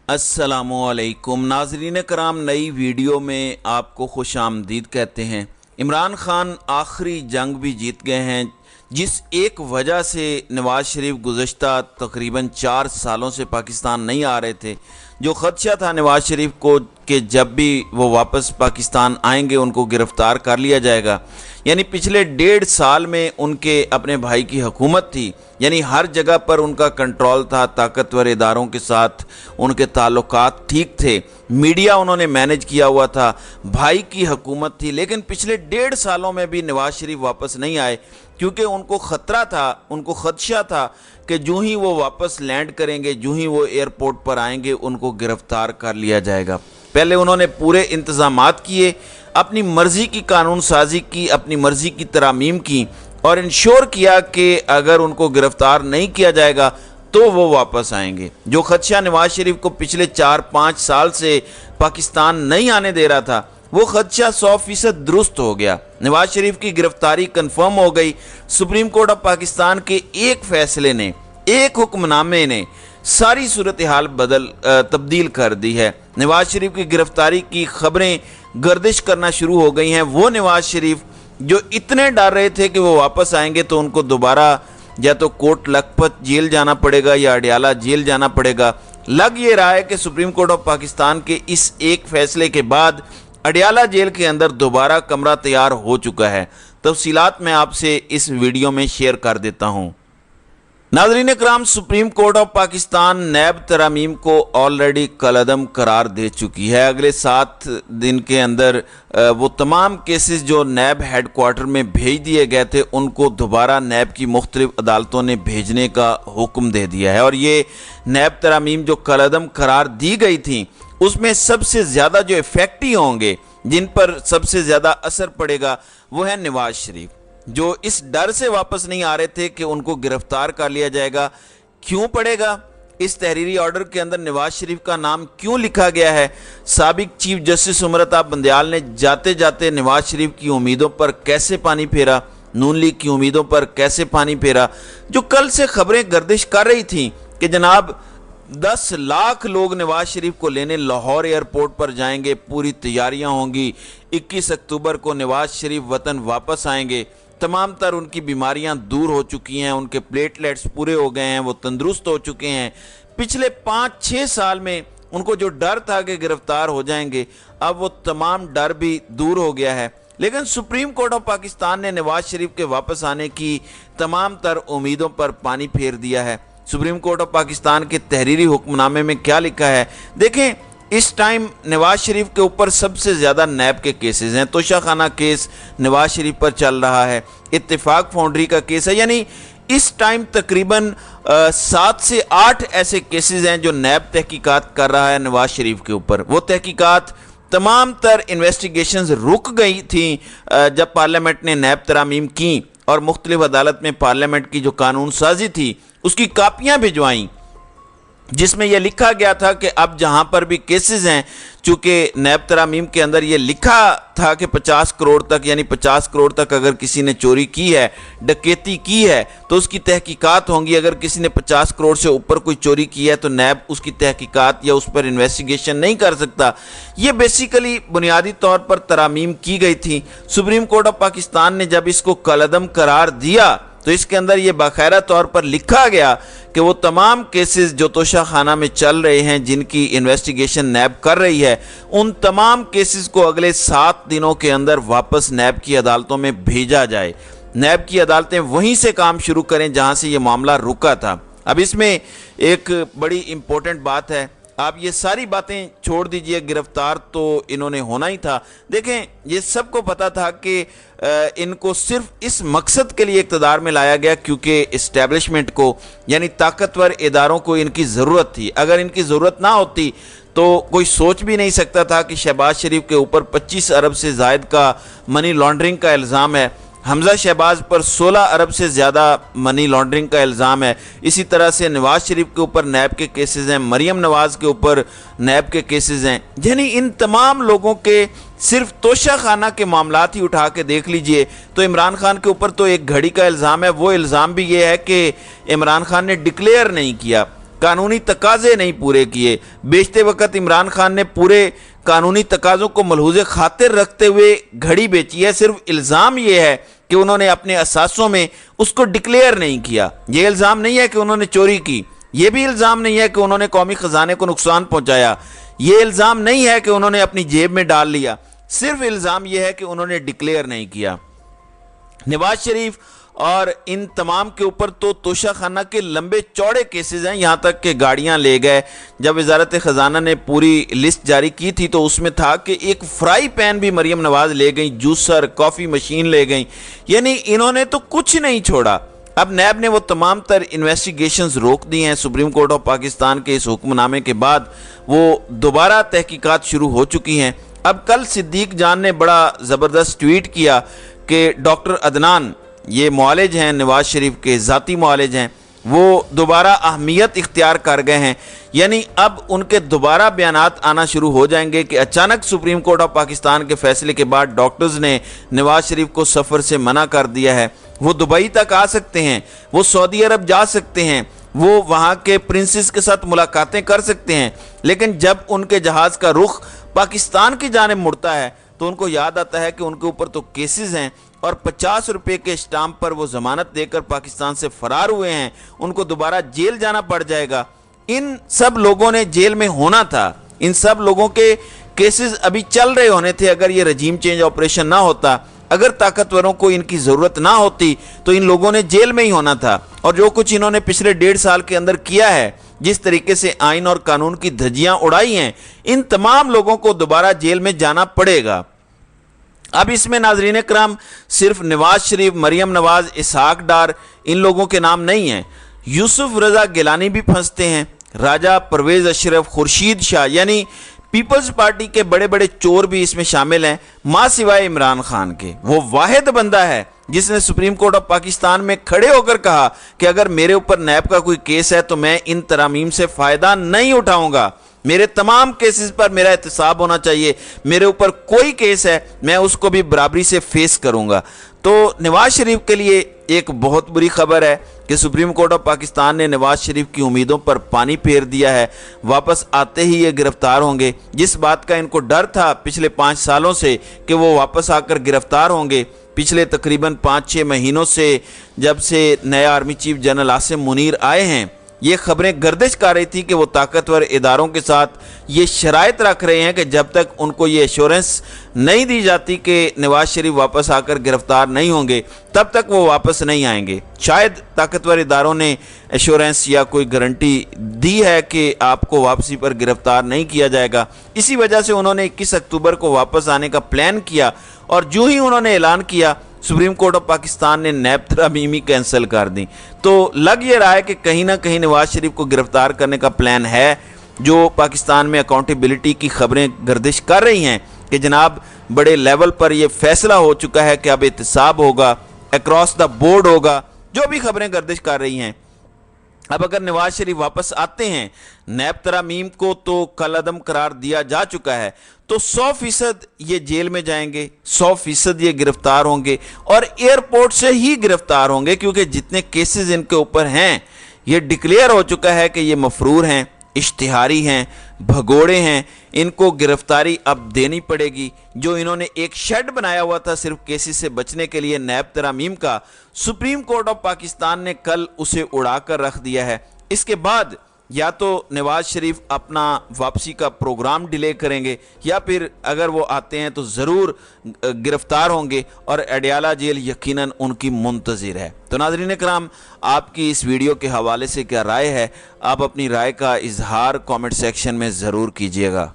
अस्सलामुअलैकुम नाजरीन कराम, नई वीडियो में आपको खुश आमदीद कहते हैं। इमरान खान आखिरी जंग भी जीत गए हैं, जिस एक वजह से नवाज़ शरीफ गुज़श्ता तकरीबन 4 सालों से पाकिस्तान नहीं आ रहे थे। जो ख़दशा था नवाज़ शरीफ को कि जब भी वो वापस पाकिस्तान आएंगे उनको गिरफ़्तार कर लिया जाएगा, यानी पिछले 1.5 साल में उनके अपने भाई की हुकूमत थी, यानी हर जगह पर उनका कंट्रोल था, ताकतवर इदारों के साथ उनके ताल्लुकात ठीक थे, मीडिया उन्होंने मैनेज किया हुआ था, भाई की हुकूमत थी। लेकिन पिछले 1.5 सालों में भी नवाज़ शरीफ वापस नहीं आए, क्योंकि उनको ख़तरा था, उनको ख़दशा था कि जो ही वो वापस लैंड करेंगे, जो ही वो एयरपोर्ट पर आएंगे, उनको गिरफ़्तार कर लिया जाएगा। पहले उन्होंने पूरे इंतज़ामात किए, अपनी मर्ज़ी की कानून साजी की, अपनी मर्ज़ी की तरामीम की और इंश्योर किया कि अगर उनको गिरफ़्तार नहीं किया जाएगा तो वो वापस आएंगे। जो ख़दशा नवाज़ शरीफ को पिछले 4-5 साल से पाकिस्तान नहीं आने दे रहा था, वो ख़दशा 100% दुरुस्त हो गया। नवाज़ शरीफ की गिरफ़्तारी कन्फर्म हो गई। सुप्रीम कोर्ट ऑफ पाकिस्तान के एक फ़ैसले ने, एक हुक्मनामे ने सारी सूरत हाल तब्दील कर दी है। नवाज़ शरीफ की गिरफ़्तारी की ख़बरें गर्दिश करना शुरू हो गई हैं। वो नवाज़ शरीफ जो इतने डर रहे थे कि वो वापस आएंगे तो उनको दोबारा या तो कोट लखपत जेल जाना पड़ेगा या अडियाला जेल जाना पड़ेगा। लग ये रहा है कि सुप्रीम कोर्ट ऑफ पाकिस्तान के इस एक फ़ैसले के बाद अडियाला जेल के अंदर दोबारा कमरा तैयार हो चुका है। तफसीलात मैं आपसे इस वीडियो में शेयर कर देता हूँ। नाज़रीन इकराम, सुप्रीम कोर्ट ऑफ पाकिस्तान नैब तरामीम को ऑलरेडी कलअदम करार दे चुकी है। अगले 7 दिन के अंदर वो तमाम केसेस जो नैब हेड क्वार्टर में भेज दिए गए थे उनको दोबारा नैब की मुख्तलिफ अदालतों ने भेजने का हुक्म दे दिया है। और ये नैब तरामीम जो कलअदम करार दी गई थी उसमें सबसे ज़्यादा जो इफ़ेक्टिव होंगे, जिन पर सबसे ज़्यादा असर पड़ेगा, वो है नवाज़ शरीफ, जो इस डर से वापस नहीं आ रहे थे कि उनको गिरफ्तार कर लिया जाएगा। क्यों पड़ेगा? इस तहरीरी ऑर्डर के अंदर नवाज शरीफ का नाम क्यों लिखा गया है? साबिक चीफ जस्टिस उमरताब बंदयाल ने जाते जाते नवाज शरीफ की उम्मीदों पर कैसे पानी फेरा, नून लीग की उम्मीदों पर कैसे पानी फेरा, जो कल से खबरें गर्दिश कर रही थी कि जनाब 10 लाख लोग नवाज शरीफ को लेने लाहौर एयरपोर्ट पर जाएंगे, पूरी तैयारियां होंगी, 21 अक्टूबर को नवाज शरीफ वतन वापस आएंगे, तमाम तर उनकी बीमारियां दूर हो चुकी हैं, उनके प्लेटलेट्स पूरे हो गए हैं, वो तंदुरुस्त हो चुके हैं। पिछले 5-6 साल में उनको जो डर था कि गिरफ्तार हो जाएंगे, अब वो तमाम डर भी दूर हो गया है। लेकिन सुप्रीम कोर्ट ऑफ पाकिस्तान ने नवाज शरीफ के वापस आने की तमाम तर उम्मीदों पर पानी फेर दिया है। सुप्रीम कोर्ट ऑफ पाकिस्तान के तहरीरी हुक्मनामे में क्या लिखा है देखें। इस टाइम नवाज शरीफ के ऊपर सबसे ज़्यादा नैब के केसेस हैं। तोशाखाना केस नवाज शरीफ पर चल रहा है, इत्तेफाक फाउंड्री का केस है, यानी इस टाइम तकरीबन 7 से 8 ऐसे केसेस हैं जो नैब तहकीकात कर रहा है नवाज शरीफ के ऊपर। वो तहकीकात तमाम तर इन्वेस्टिगेशंस रुक गई थी जब पार्लियामेंट ने नैब तरामीम की और मुख्तलिफ अदालत में पार्लियामेंट की जो कानून साजी थी उसकी कापियाँ भिजवाईं, जिसमें यह लिखा गया था कि अब जहां पर भी केसेस हैं, चूंकि नैब तरामीम के अंदर यह लिखा था कि 50 करोड़ तक, यानी 50 करोड़ तक अगर किसी ने चोरी की है, डकैती की है, तो उसकी तहकीकात होंगी। अगर किसी ने 50 करोड़ से ऊपर कोई चोरी की है तो नैब उसकी तहकीकात या उस पर इन्वेस्टिगेशन नहीं कर सकता। ये बेसिकली बुनियादी तौर पर तरामीम की गई थी। सुप्रीम कोर्ट ऑफ पाकिस्तान ने जब इसको कलअदम करार दिया तो इसके अंदर ये बाकायदा तौर पर लिखा गया कि वो तमाम केसेस जो तोशाखाना में चल रहे हैं, जिनकी इन्वेस्टिगेशन नैब कर रही है, उन तमाम केसेस को अगले 7 दिनों के अंदर वापस नैब की अदालतों में भेजा जाए। नैब की अदालतें वहीं से काम शुरू करें जहां से ये मामला रुका था। अब इसमें एक बड़ी इंपॉर्टेंट बात है, आप ये सारी बातें छोड़ दीजिए, गिरफ्तार तो इन्होंने होना ही था। देखें, ये सबको पता था कि इनको सिर्फ इस मकसद के लिए इक़्तिदार में लाया गया क्योंकि इस्टेब्लिशमेंट को, यानी ताकतवर इदारों को इनकी ज़रूरत थी। अगर इनकी ज़रूरत ना होती तो कोई सोच भी नहीं सकता था कि शहबाज शरीफ के ऊपर 25 अरब से ज़ायद का मनी लॉन्ड्रिंग का इल्ज़ाम है, हमजा शहबाज पर 16 अरब से ज़्यादा मनी लॉन्ड्रिंग का इल्ज़ाम है। इसी तरह से नवाज़ शरीफ के ऊपर नैब के केसेस हैं, मरियम नवाज़ के ऊपर नैब के केसेस हैं। यानी इन तमाम लोगों के सिर्फ तोशाखाना के मामलात ही उठा के देख लीजिए तो इमरान खान के ऊपर तो एक घड़ी का इल्ज़ाम है। वो इल्ज़ाम भी ये है कि इमरान खान ने डिक्लेयर नहीं किया। कानूनी तकाजे नहीं पूरे किए। बेचते वक्त इमरान खान ने पूरे कानूनी तकाज़ों को मलहूज़े खातिर रखते हुए घड़ी बेची है। सिर्फ इल्ज़ाम ये है कि उन्होंने अपने असासों में उसको डिक्लेयर नहीं किया। ये इल्ज़ाम नहीं है कि उन्होंने चोरी की, ये भी इल्ज़ाम नहीं है कि उन्होंने कौमी ख़जाने को नुकसान पहुंचाया, ये इल्ज़ाम नहीं है कि उन्होंने अपनी जेब में डाल लिया। सिर्फ इल्ज़ाम यह है कि उन्होंने डिक्लेयर नहीं किया। नवाज शरीफ और इन तमाम के ऊपर तो तोशाखाना के लंबे चौड़े केसेस हैं, यहाँ तक कि गाड़ियाँ ले गए। जब वजारत ख़जाना ने पूरी लिस्ट जारी की थी तो उसमें था कि एक फ्राई पैन भी मरीम नवाज ले गई, जूसर, कॉफ़ी मशीन ले गई, यानी इन्होंने तो कुछ नहीं छोड़ा। अब नैब ने वो तमाम तर इन्वेस्टिगेशंस रोक दी हैं। सुप्रीम कोर्ट ऑफ पाकिस्तान के इस हुक्मनामे के बाद वो दोबारा तहकीकात शुरू हो चुकी हैं। अब कल सिद्दीक जान ने बड़ा ज़बरदस्त ट्वीट किया कि डॉक्टर अदनान, ये मुआलिज हैं, नवाज शरीफ के ज़ाती मुआलिज हैं, वो दोबारा अहमियत इख्तियार कर गए हैं। यानी अब उनके दोबारा बयानात आना शुरू हो जाएंगे कि अचानक सुप्रीम कोर्ट ऑफ पाकिस्तान के फैसले के बाद डॉक्टर्स ने नवाज शरीफ को सफ़र से मना कर दिया है। वो दुबई तक आ सकते हैं, वो सऊदी अरब जा सकते हैं, वो वहाँ के प्रिंसेस के साथ मुलाकातें कर सकते हैं, लेकिन जब उनके जहाज़ का रुख पाकिस्तान की जानिब मुड़ता है तो उनको याद आता है कि उनके ऊपर तो केसेस हैं और 50 रुपये के स्टाम्प पर वो ज़मानत देकर पाकिस्तान से फ़रार हुए हैं, उनको दोबारा जेल जाना पड़ जाएगा। इन सब लोगों ने जेल में होना था, इन सब लोगों के केसेस अभी चल रहे होने थे अगर ये रजीम चेंज ऑपरेशन ना होता। अगर ताकतवरों को इनकी ज़रूरत ना होती तो इन लोगों ने जेल में ही होना था। और जो कुछ इन्होंने पिछले 1.5 साल के अंदर किया है, जिस तरीके से आइन और कानून की धज्जियां उड़ाई हैं, इन तमाम लोगों को दोबारा जेल में जाना पड़ेगा। अब इसमें नाज़रीन कराम सिर्फ नवाज शरीफ, मरियम नवाज, इसहाक डार, इन लोगों के नाम नहीं हैं, यूसुफ रज़ा गिलानी भी फंसते हैं, राजा परवेज़ अशरफ, खुर्शीद शाह, यानी पीपल्स पार्टी के बड़े बड़े चोर भी इसमें शामिल हैं, मां सिवाय इमरान खान के। वो वाहिद बंदा है जिसने सुप्रीम कोर्ट ऑफ पाकिस्तान में खड़े होकर कहा कि अगर मेरे ऊपर नैब का कोई केस है तो मैं इन तरामीम से फ़ायदा नहीं उठाऊंगा, मेरे तमाम केसेस पर मेरा एहतसाब होना चाहिए, मेरे ऊपर कोई केस है मैं उसको भी बराबरी से फेस करूंगा। तो नवाज शरीफ के लिए एक बहुत बुरी खबर है कि सुप्रीम कोर्ट ऑफ पाकिस्तान ने नवाज शरीफ की उम्मीदों पर पानी फेर दिया है। वापस आते ही ये गिरफ्तार होंगे। जिस बात का इनको डर था पिछले 5 सालों से कि वो वापस आकर गिरफ्तार होंगे, पिछले तकरीबन 5-6 महीनों से जब से नए army chief general Asim Munir आए हैं, ये खबरें गर्दिश कर रही थी कि वो ताकतवर इदारों के साथ ये शराइत रख रहे हैं कि जब तक उनको ये एश्योरेंस नहीं दी जाती कि नवाज शरीफ वापस आकर गिरफ्तार नहीं होंगे तब तक वो वापस नहीं आएंगे। शायद ताकतवर इदारों ने एश्योरेंस या कोई गारंटी दी है कि आपको वापसी पर गिरफ्तार नहीं किया जाएगा। इसी वजह से उन्होंने 21 अक्टूबर को वापस आने का प्लान किया और जो ही उन्होंने ऐलान किया सुप्रीम कोर्ट ऑफ पाकिस्तान ने नैब तरामीमी कैंसिल कर दी। तो लग ये रहा है कि कहीं ना कहीं नवाज शरीफ को गिरफ्तार करने का प्लान है। जो पाकिस्तान में अकाउंटेबिलिटी की खबरें गर्दिश कर रही हैं कि जनाब बड़े लेवल पर यह फैसला हो चुका है कि अब एहतसाब होगा, अक्रॉस द बोर्ड होगा, जो भी खबरें गर्दिश कर रही हैं। अब अगर नवाज शरीफ वापस आते हैं, नैब तरामीम को तो कलअदम करार दिया जा चुका है, तो 100% ये जेल में जाएंगे, 100% ये गिरफ्तार होंगे और एयरपोर्ट से ही गिरफ्तार होंगे, क्योंकि जितने केसेस इनके ऊपर हैं ये डिक्लेयर हो चुका है कि ये मफरूर हैं, इश्तिहारी हैं, भगोड़े हैं। इनको गिरफ्तारी अब देनी पड़ेगी। जो इन्होंने एक शेड बनाया हुआ था सिर्फ केसेस से बचने के लिए नैब तरामीम का, सुप्रीम कोर्ट ऑफ पाकिस्तान ने कल उसे उड़ा कर रख दिया है। इसके बाद या तो नवाज शरीफ अपना वापसी का प्रोग्राम डिले करेंगे या फिर अगर वो आते हैं तो ज़रूर गिरफ्तार होंगे और अडयाला जेल यकीनन उनकी मुंतज़िर है। तो नाज़रीन कराम, आपकी इस वीडियो के हवाले से क्या राय है? आप अपनी राय का इजहार कमेंट सेक्शन में ज़रूर कीजिएगा।